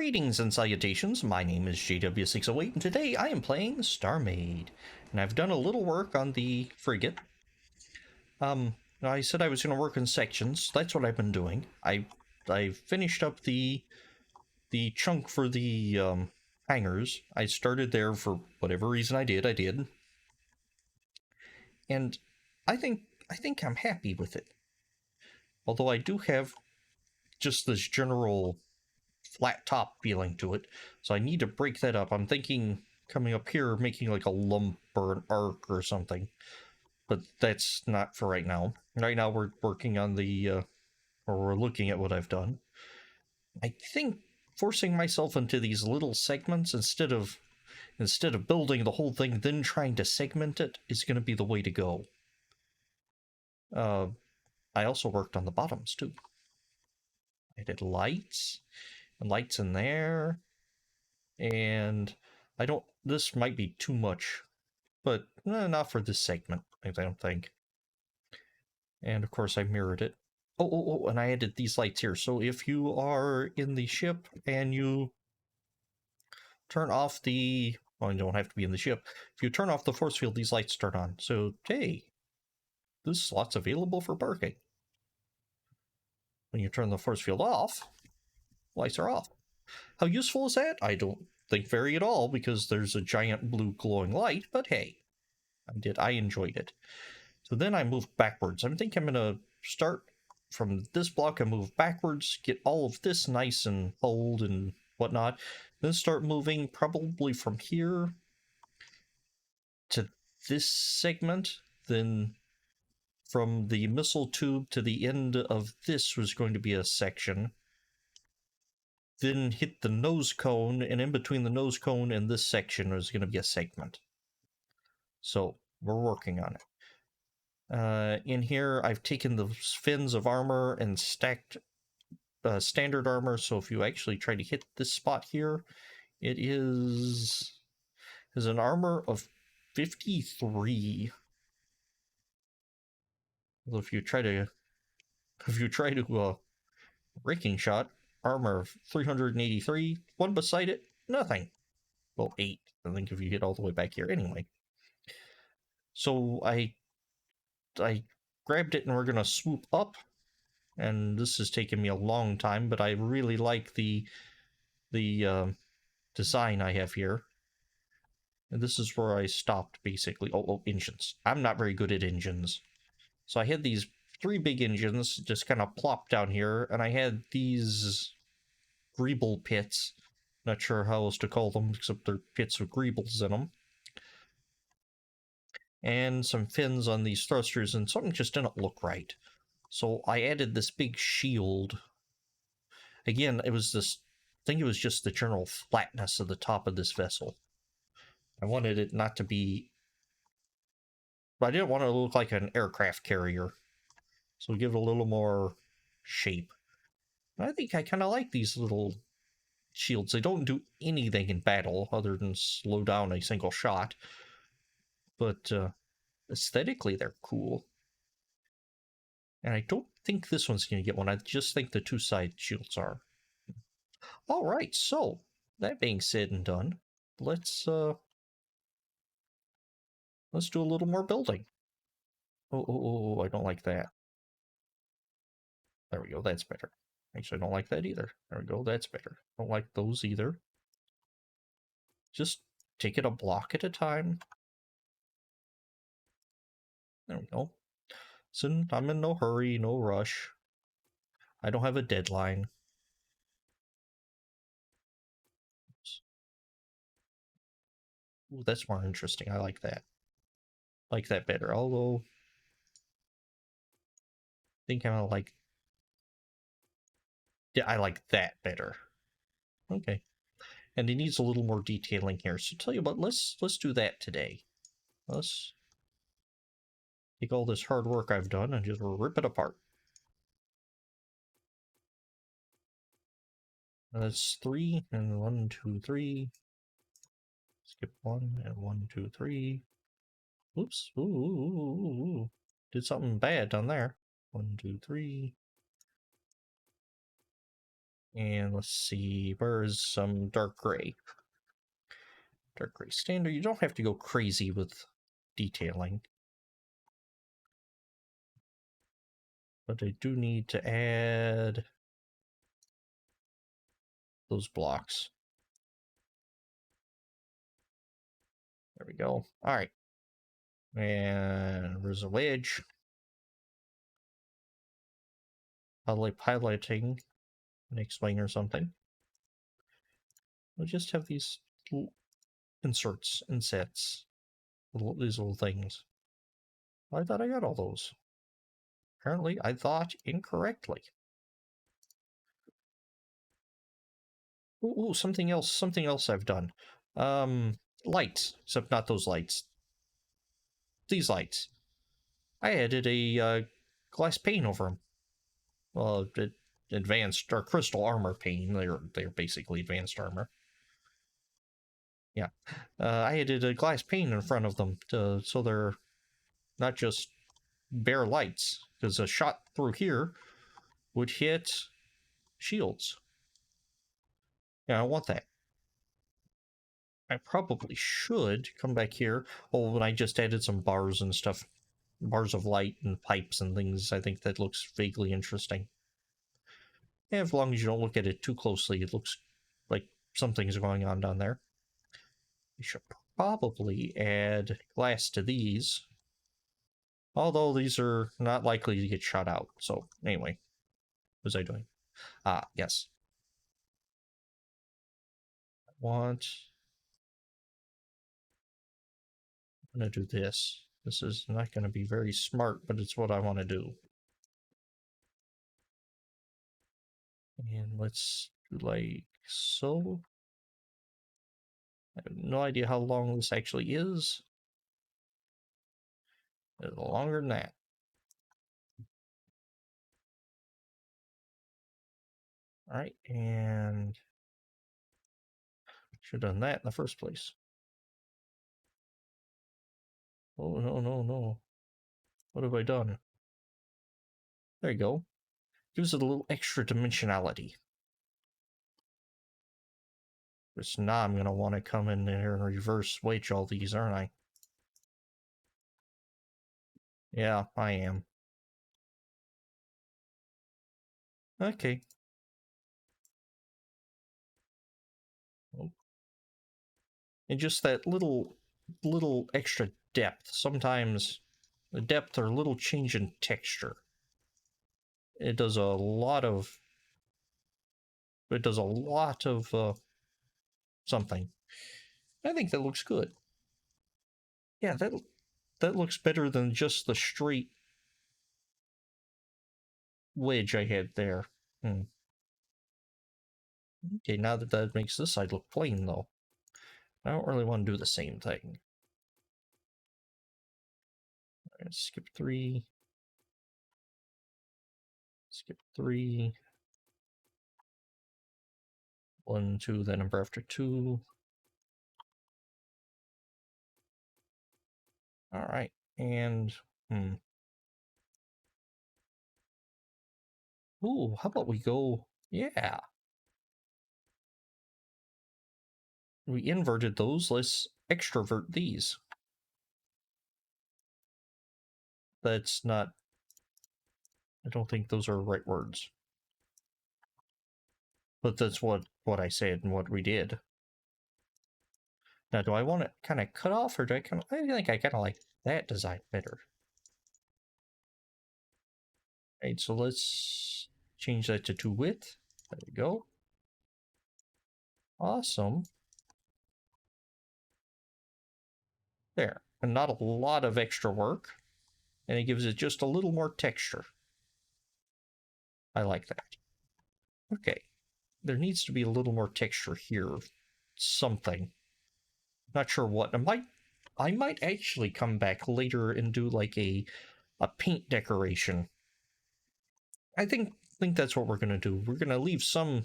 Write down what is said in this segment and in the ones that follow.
Greetings and salutations, my name is JW608 and today I am playing StarMade. And I've done a little work on the Frigate. I said I was going to work in sections, that's what I've been doing. I finished up the chunk for the hangars. I started there for whatever reason I did. And I think I'm happy with it. Although I do have just this general flat top feeling to it, so I need to break that up. I'm thinking coming up here making like a lump or an arc or something, but that's not for right now. Right now we're working on the or we're looking at what I've done. I think forcing myself into these little segments instead of building the whole thing then trying to segment it is going to be the way to go. I also worked on the bottoms too. I did lights and lights in there. And I don't, this might be too much, but not for this segment, I don't think. And of course I mirrored it. Oh, and I added these lights here. So if you are in the ship and you turn off the, well, you don't have to be in the ship. If you turn off the force field, these lights turn on. So, hey, this slot's available for parking. When you turn the force field off, lights are off. How useful is that? I don't think very at all, because there's a giant blue glowing light, but hey, I enjoyed it. So then I moved backwards. I think I'm gonna start from this block and move backwards, get all of this nice and old and whatnot, then start moving probably from here to this segment, then from the missile tube to the end of this was going to be a section, then hit the nose cone, and in between the nose cone and this section was going to be a segment. So we're working on it. In here, I've taken the fins of armor and stacked standard armor, so if you actually try to hit this spot here, it is an armor of 53. Well, if you try to raking shot, armor of 383, one beside it, nothing. Well, 8, I think, if you hit all the way back here anyway. So I grabbed it and we're gonna swoop up, and this has taken me a long time, but I really like the design I have here. And this is where I stopped, basically. Oh, engines. I'm not very good at engines. So I had these 3 big engines just kind of plopped down here, and I had these greeble pits. Not sure how else to call them, except they're pits with greebles in them. And some fins on these thrusters, and something just didn't look right. So I added this big shield. Again, it was this, I think it was just the general flatness of the top of this vessel. I wanted it not to be, but I didn't want it to look like an aircraft carrier. So give it a little more shape. I think I kind of like these little shields. They don't do anything in battle other than slow down a single shot. But aesthetically, they're cool. And I don't think this one's going to get one. I just think the 2 side shields are. All right, so that being said and done, let's do a little more building. Oh, I don't like that. There we go, that's better. Actually, I don't like that either. There we go, that's better. Don't like those either. Just take it a block at a time. There we go. So I'm in no hurry, no rush. I don't have a deadline. Ooh, that's more interesting. I like that. I like that better. Although, I think I'm gonna like... Yeah, I like that better. Okay. And it needs a little more detailing here. So tell you what, let's do that today. Let's take all this hard work I've done and just rip it apart. That's 3 and 1, 2, 3. Skip 1 and 1, 2, 3. Oops. Ooh. Did something bad down there. 1, 2, 3. And let's see, where is some dark gray? Dark gray standard. You don't have to go crazy with detailing. But I do need to add those blocks. There we go. All right. And there's a wedge. Highlighting and explain or something. We'll just have these little insets, these little things. I thought I got all those. Apparently, I thought incorrectly. Ooh, something else I've done. Lights, except not those lights. These lights. I added a glass pane over them. Well, advanced or crystal armor pane. They're basically advanced armor. Yeah, I added a glass pane in front of them so they're not just bare lights. Because a shot through here would hit shields. Yeah, I want that. I probably should come back here. Oh, when I just added some bars and stuff. Bars of light and pipes and things. I think that looks vaguely interesting. Yeah, as long as you don't look at it too closely, it looks like something's going on down there. We should probably add glass to these. Although these are not likely to get shot out. So, anyway. What was I doing? Ah, yes. I'm going to do this. This is not going to be very smart, but it's what I want to do. And let's do like so. I have no idea how long this actually is. It's longer than that. Alright, and should have done that in the first place. Oh, no, no, no. What have I done? There you go. Gives it a little extra dimensionality. Because now I'm going to want to come in there and reverse wedge all these, aren't I? Yeah, I am. Okay. Oh. And just that little extra depth. Sometimes the depth or little change in texture. It does a lot of something. I think that looks good. Yeah, that looks better than just the straight wedge I had there. Okay, now that makes this side look plain, though. I don't really want to do the same thing. Right, skip 3. Skip 3. 1, 2, then number after 2. Alright, and... Ooh, how about we go... Yeah. We inverted those, let's extrovert these. That's not... I don't think those are right words. But that's what I said and what we did. Now, do I want it kind of cut off, or do I kind of... I think I kind of like that design better. Alright, so let's change that to 2 width. There we go. Awesome. There. And not a lot of extra work. And it gives it just a little more texture. I like that. Okay. There needs to be a little more texture here. Something. Not sure what. I might actually come back later and do like a paint decoration. I think that's what we're gonna do. We're gonna leave some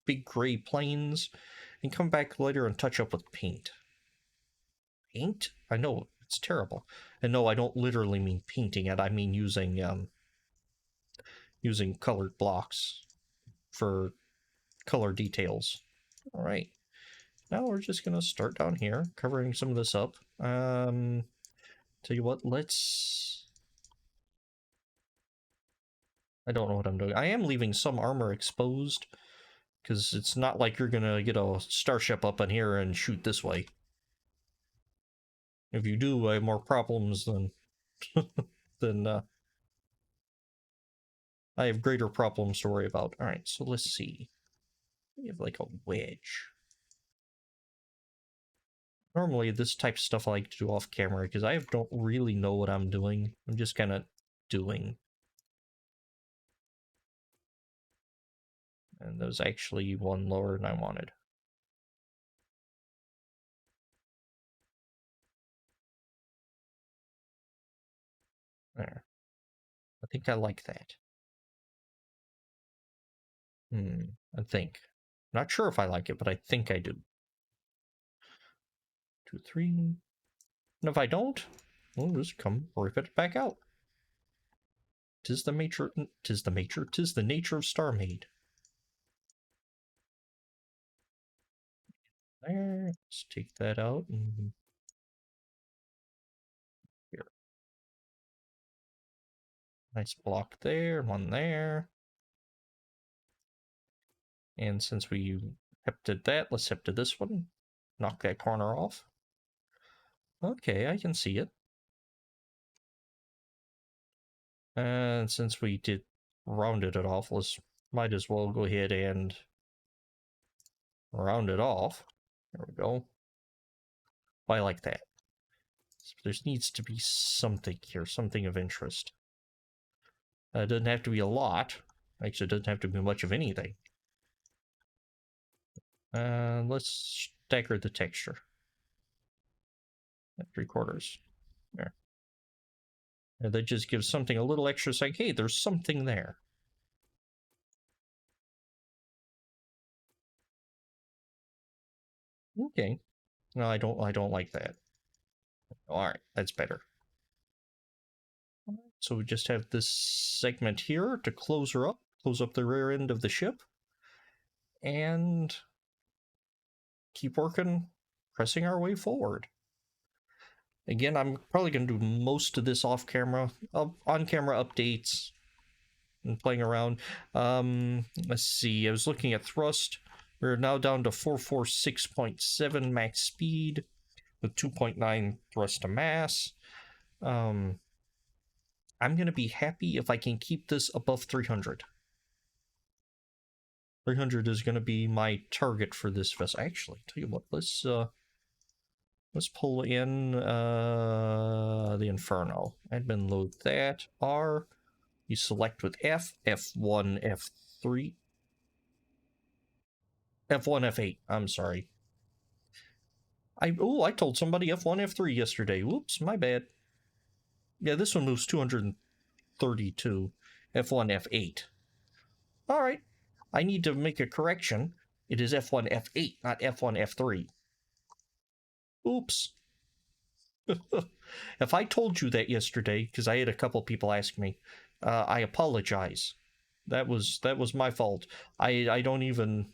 big gray planes and come back later and touch up with paint. Paint? I know, it's terrible. And no, I don't literally mean painting it. I mean using colored blocks. for color details. All right. Now we're just gonna start down here, covering some of this up. Tell you what, let's... I don't know what I'm doing. I am leaving some armor exposed, because it's not like you're gonna get a starship up in here and shoot this way. If you do, I have more problems than... than, I have greater problems to worry about. Alright, so let's see. We have like a wedge. Normally this type of stuff I like to do off camera, because I don't really know what I'm doing. I'm just kind of doing. And there's actually one lower than I wanted. There. I think I like that. I think. Not sure if I like it, but I think I do. 2, 3. And if I don't, we'll just come rip it back out. Tis the nature of StarMade. There, let's take that out and here. Nice block there, one there. And since we hefted that, let's hefted this one. Knock that corner off. Okay, I can see it. And since we did rounded it off, might as well go ahead and round it off. There we go. I like that. So there needs to be something here, something of interest. It doesn't have to be a lot. Actually, it doesn't have to be much of anything. Let's stagger the texture. At 3/4. There. And that just gives something a little extra, like, hey, there's something there. Okay. No, I don't like that. Alright, that's better. So we just have this segment here to close her up, close up the rear end of the ship, and keep working, pressing our way forward. Again, I'm probably going to do most of this off camera, on camera updates and playing around. Let's see, I was looking at thrust. We're now down to 446.7 max speed with 2.9 thrust to mass. I'm going to be happy if I can keep this above 300. 300 is going to be my target for this vessel. Actually, tell you what, let's pull in the Inferno. Admin load that. R. You select with F, F1, F3. F1, F8. I'm sorry. I told somebody F1, F3 yesterday. Whoops, my bad. Yeah, this one moves 232. F1, F8. All right. I need to make a correction. It is F1, F8, not F1, F3. Oops. If I told you that yesterday, because I had a couple people ask me, I apologize. That was my fault. I don't even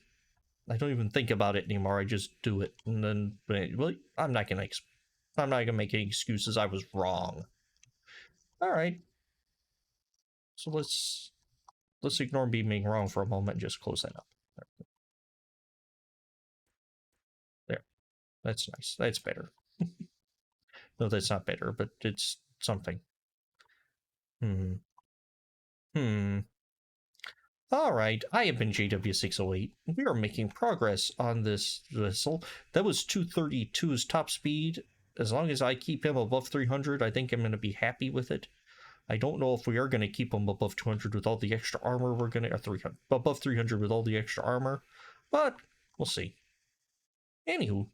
think about it anymore. I just do it, and then well, I'm not gonna make any excuses. I was wrong. All right. So let's ignore me being wrong for a moment and just close that up. There. That's nice. That's better. No, that's not better, but it's something. Alright, I have been JW608. We are making progress on this vessel. That was 232's top speed. As long as I keep him above 300, I think I'm going to be happy with it. I don't know if we are going to keep him above 200 with all the extra armor we're going to... 300, above 300 with all the extra armor, but we'll see. Anywho,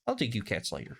I'll take you cats later.